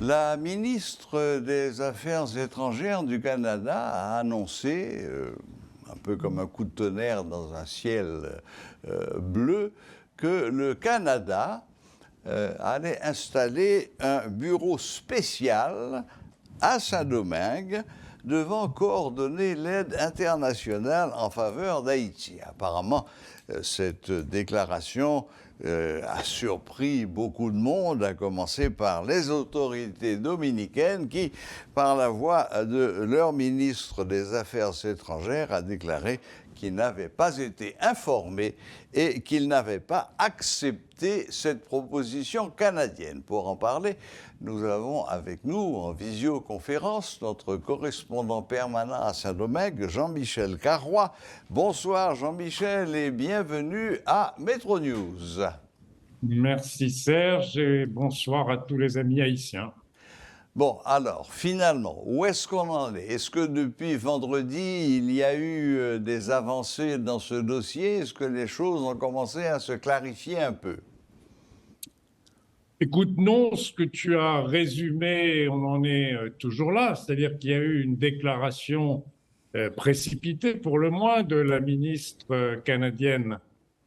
La ministre des Affaires étrangères du Canada a annoncé, un peu comme un coup de tonnerre dans un ciel bleu, que le Canada allait installer un bureau spécial à Saint-Domingue devant coordonner l'aide internationale en faveur d'Haïti. Apparemment, cette déclaration a surpris beaucoup de monde, à commencer par les autorités dominicaines qui, par la voix de leur ministre des Affaires étrangères, a déclaré qu'ils n'avaient pas été informés et qu'ils n'avaient pas accepté cette proposition canadienne. Pour en parler, nous avons avec nous en visioconférence notre correspondant permanent à Saint-Domingue, Jean-Michel Carrois. Bonsoir Jean-Michel et bienvenue à Métro News. Merci Serge et bonsoir à tous les amis haïtiens. Bon, alors, finalement, où est-ce qu'on en est? Est-ce que depuis vendredi, il y a eu des avancées dans ce dossier? Est-ce que les choses ont commencé à se clarifier un peu? Écoute, non, ce que tu as résumé, on en est toujours là, c'est-à-dire qu'il y a eu une déclaration précipitée, pour le moins, de la ministre canadienne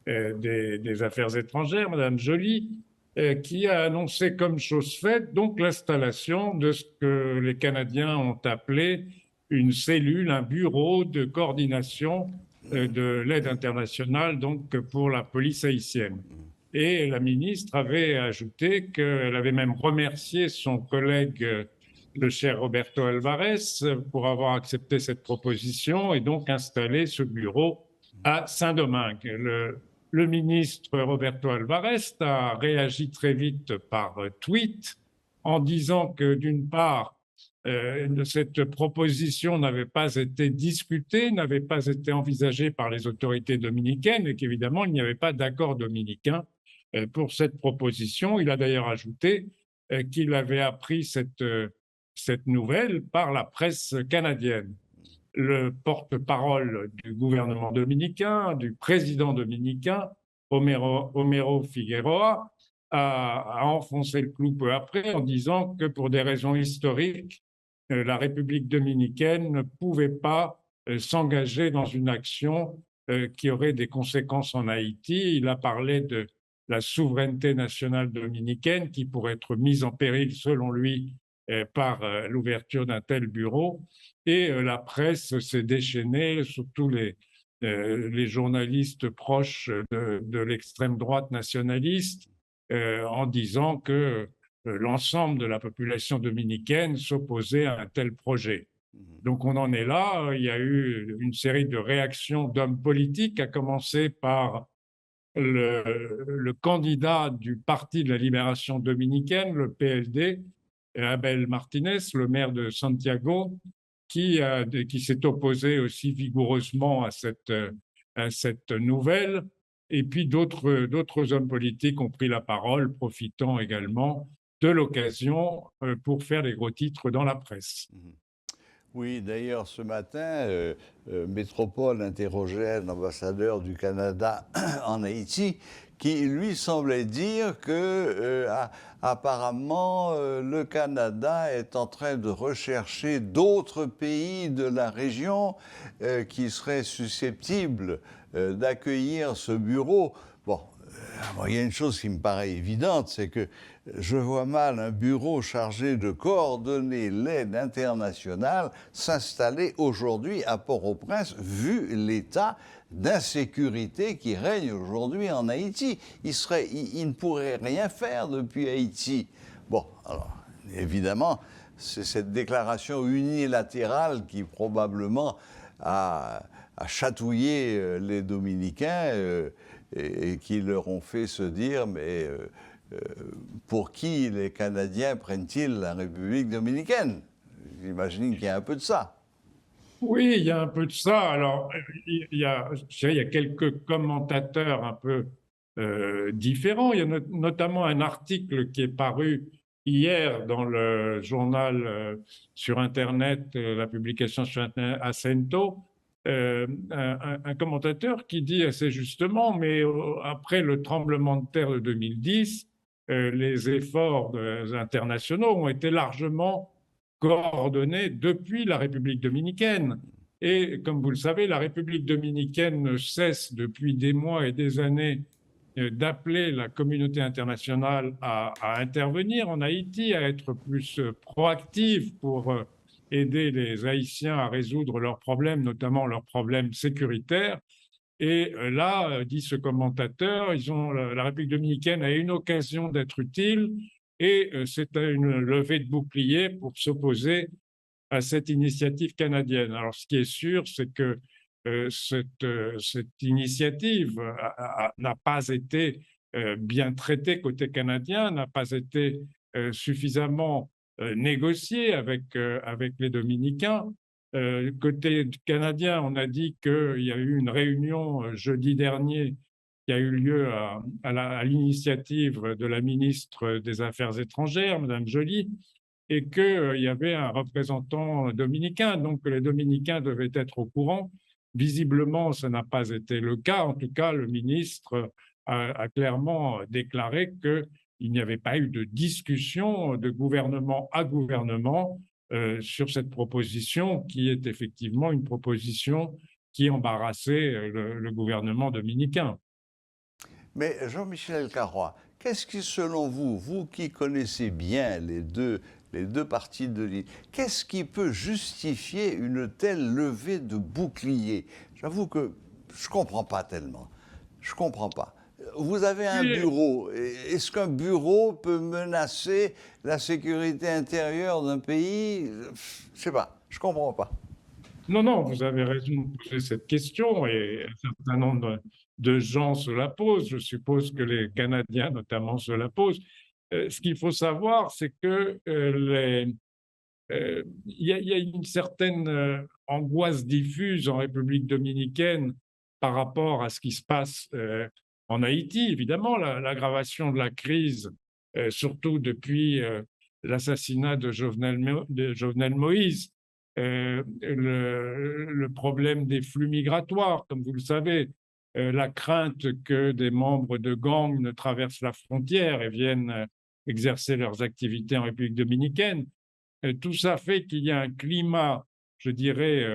des Affaires étrangères, Madame Joly, qui a annoncé comme chose faite donc l'installation de ce que les Canadiens ont appelé une cellule, un bureau de coordination de l'aide internationale donc pour la police haïtienne. Et la ministre avait ajouté qu'elle avait même remercié son collègue, le cher Roberto Alvarez, pour avoir accepté cette proposition et donc installé ce bureau à Saint-Domingue. Le ministre Roberto Alvarez a réagi très vite par tweet en disant que d'une part, cette proposition n'avait pas été discutée, n'avait pas été envisagée par les autorités dominicaines et qu'évidemment, il n'y avait pas d'accord dominicain pour cette proposition. Il a d'ailleurs ajouté qu'il avait appris cette nouvelle par la presse canadienne. Le porte-parole du gouvernement dominicain, du président dominicain, Homero Figueroa, a enfoncé le clou peu après en disant que pour des raisons historiques, la République dominicaine ne pouvait pas s'engager dans une action qui aurait des conséquences en Haïti. Il a parlé de la souveraineté nationale dominicaine qui pourrait être mise en péril, selon lui, par l'ouverture d'un tel bureau. Et la presse s'est déchaînée, surtout les journalistes proches de l'extrême droite nationaliste, en disant que l'ensemble de la population dominicaine s'opposait à un tel projet. Donc on en est là. Il y a eu une série de réactions d'hommes politiques, à commencer par le candidat du Parti de la Libération dominicaine, le PLD, Abel Martinez, le maire de Santiago, qui s'est opposé aussi vigoureusement à cette nouvelle. Et puis d'autres hommes politiques ont pris la parole, profitant également de l'occasion pour faire les gros titres dans la presse. Oui, d'ailleurs, ce matin, Métropole interrogeait l'ambassadeur du Canada en Haïti, qui lui semblait dire que, apparemment, le Canada est en train de rechercher d'autres pays de la région qui seraient susceptibles d'accueillir ce bureau. Bon, il y a une chose qui me paraît évidente, c'est que je vois mal un bureau chargé de coordonner l'aide internationale s'installer aujourd'hui à Port-au-Prince, vu l'état d'insécurité qui règne aujourd'hui en Haïti. Il ne pourrait rien faire depuis Haïti. Bon, alors, évidemment, c'est cette déclaration unilatérale qui probablement a chatouillé les Dominicains et qui leur ont fait se dire, mais pour qui les Canadiens prennent-ils la République dominicaine? J'imagine qu'il y a un peu de ça. Oui, il y a un peu de ça. Alors, je dirais, il y a quelques commentateurs un peu différents. Il y a notamment un article qui est paru hier dans le journal sur Internet, la publication sur Internet Acento, un commentateur qui dit assez justement, mais après le tremblement de terre de 2010, les efforts internationaux ont été largement coordonnés depuis la République dominicaine. Et comme vous le savez, la République dominicaine ne cesse depuis des mois et des années d'appeler la communauté internationale à intervenir en Haïti, à être plus proactive pour aider les Haïtiens à résoudre leurs problèmes, notamment leurs problèmes sécuritaires. Et là, dit ce commentateur, la République dominicaine a une occasion d'être utile et c'est une levée de bouclier pour s'opposer à cette initiative canadienne. Alors, ce qui est sûr, c'est que cette initiative n'a pas été bien traitée côté canadien, n'a pas été suffisamment négociée avec les Dominicains. Côté canadien, on a dit qu'il y a eu une réunion jeudi dernier qui a eu lieu à l'initiative de la ministre des Affaires étrangères, Madame Joly, et qu'il y avait un représentant dominicain, donc les Dominicains devaient être au courant. Visiblement, ça n'a pas été le cas. En tout cas, le ministre a clairement déclaré qu'il n'y avait pas eu de discussion de gouvernement à gouvernement sur cette proposition, qui est effectivement une proposition qui embarrassait le gouvernement dominicain. Mais Jean-Michel Carrois, qu'est-ce qui, selon vous, vous qui connaissez bien les deux parties de l'île, qu'est-ce qui peut justifier une telle levée de bouclier? J'avoue que je ne comprends pas tellement. Je ne comprends pas. Vous avez un bureau. Est-ce qu'un bureau peut menacer la sécurité intérieure d'un pays? Je ne sais pas. Je ne comprends pas. Non, non, vous avez raison de poser cette question et un certain nombre de gens se la posent. Je suppose que les Canadiens, notamment, se la posent. Ce qu'il faut savoir, c'est que il y a une certaine angoisse diffuse en République dominicaine par rapport à ce qui se passe en Haïti. Évidemment, l'aggravation de la crise, surtout depuis l'assassinat de Jovenel Moïse, le problème des flux migratoires, comme vous le savez, la crainte que des membres de gangs ne traversent la frontière et viennent exercer leurs activités en République dominicaine. Tout ça fait qu'il y a un climat, je dirais,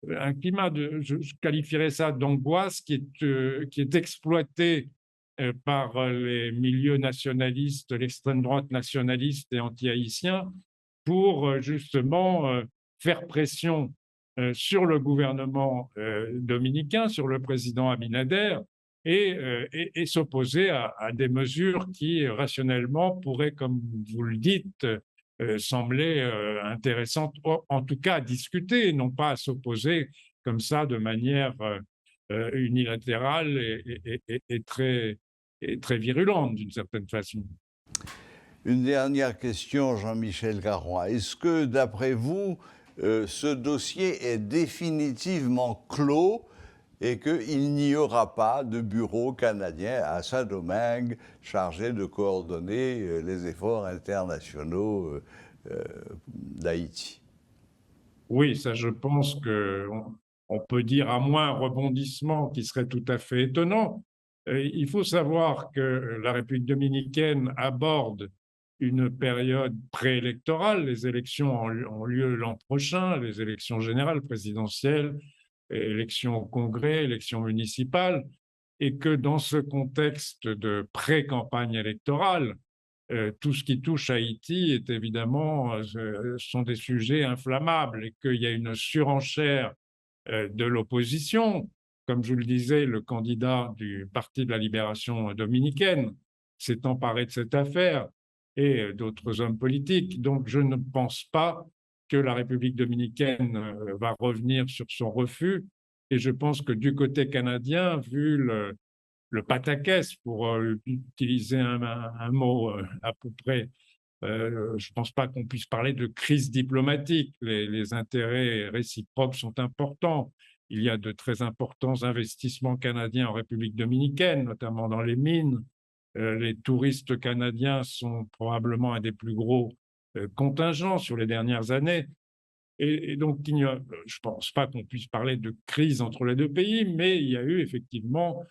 un climat je qualifierais ça d'angoisse qui est exploité par les milieux nationalistes, l'extrême droite nationaliste et anti-haïtien, pour justement faire pression sur le gouvernement dominicain, sur le président Abinader, et s'opposer à des mesures qui, rationnellement, pourraient, comme vous le dites, sembler intéressantes, en tout cas à discuter, non pas à s'opposer comme ça de manière unilatérale et très virulente, d'une certaine façon. Une dernière question, Jean-Michel Carrois. Est-ce que, d'après vous, ce dossier est définitivement clos et qu'il n'y aura pas de bureau canadien à Saint-Domingue chargé de coordonner les efforts internationaux d'Haïti? Oui, ça, je pense qu'on peut dire, à moins un rebondissement qui serait tout à fait étonnant. Il faut savoir que la République dominicaine aborde une période préélectorale. Les élections ont lieu l'an prochain, les élections générales, présidentielles, élections au Congrès, élections municipales, et que dans ce contexte de pré-campagne électorale, tout ce qui touche Haïti est évidemment sont des sujets inflammables et qu'il y a une surenchère de l'opposition. Comme je vous le disais, le candidat du Parti de la Libération dominicaine s'est emparé de cette affaire et d'autres hommes politiques. Donc, je ne pense pas que la République dominicaine va revenir sur son refus. Et je pense que du côté canadien, vu le pataquès, pour utiliser un mot à peu près, je ne pense pas qu'on puisse parler de crise diplomatique. Les intérêts réciproques sont importants. Il y a de très importants investissements canadiens en République dominicaine, notamment dans les mines. Les touristes canadiens sont probablement un des plus gros contingents sur les dernières années. Et donc, je ne pense pas qu'on puisse parler de crise entre les deux pays, mais il y a eu effectivement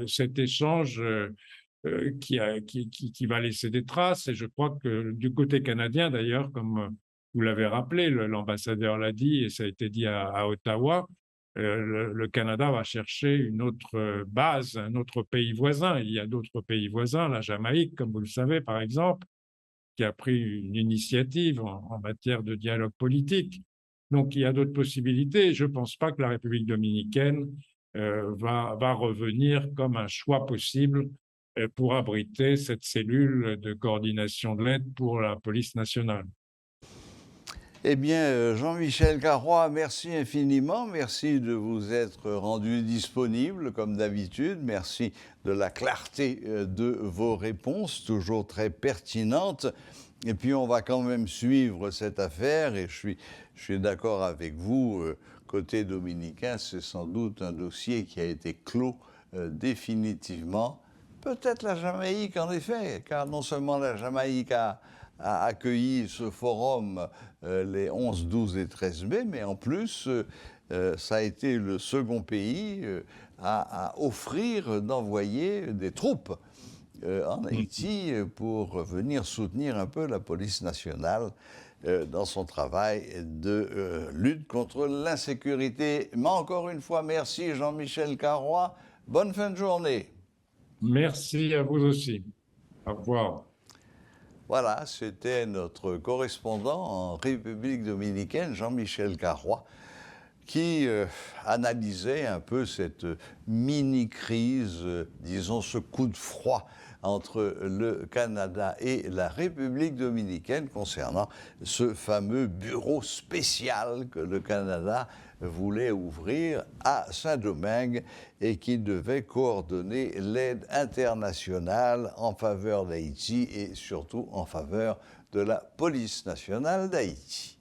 cet échange qui va laisser des traces. Et je crois que du côté canadien, d'ailleurs, comme vous l'avez rappelé, l'ambassadeur l'a dit et ça a été dit à Ottawa, le Canada va chercher une autre base, un autre pays voisin. Il y a d'autres pays voisins, la Jamaïque, comme vous le savez, par exemple, qui a pris une initiative en matière de dialogue politique. Donc, il y a d'autres possibilités. Je ne pense pas que la République dominicaine va revenir comme un choix possible pour abriter cette cellule de coordination de l'aide pour la police nationale. Eh bien, Jean-Michel Carrois, merci infiniment. Merci de vous être rendu disponible, comme d'habitude. Merci de la clarté de vos réponses, toujours très pertinentes. Et puis, on va quand même suivre cette affaire. Et je suis d'accord avec vous. Côté dominicain, c'est sans doute un dossier qui a été clos définitivement. Peut-être la Jamaïque, en effet, car non seulement la Jamaïque a accueilli ce forum les 11, 12 et 13 mai, mais en plus, ça a été le second pays à offrir d'envoyer des troupes en Haïti pour venir soutenir un peu la police nationale dans son travail de lutte contre l'insécurité. Mais encore une fois, merci Jean-Michel Carrois. Bonne fin de journée. Merci à vous aussi. Au revoir. Voilà, c'était notre correspondant en République dominicaine, Jean-Michel Carrois, qui analysait un peu cette mini-crise, disons ce coup de froid entre le Canada et la République dominicaine concernant ce fameux bureau spécial que le Canada voulait ouvrir à Saint-Domingue et qui devait coordonner l'aide internationale en faveur d'Haïti et surtout en faveur de la police nationale d'Haïti.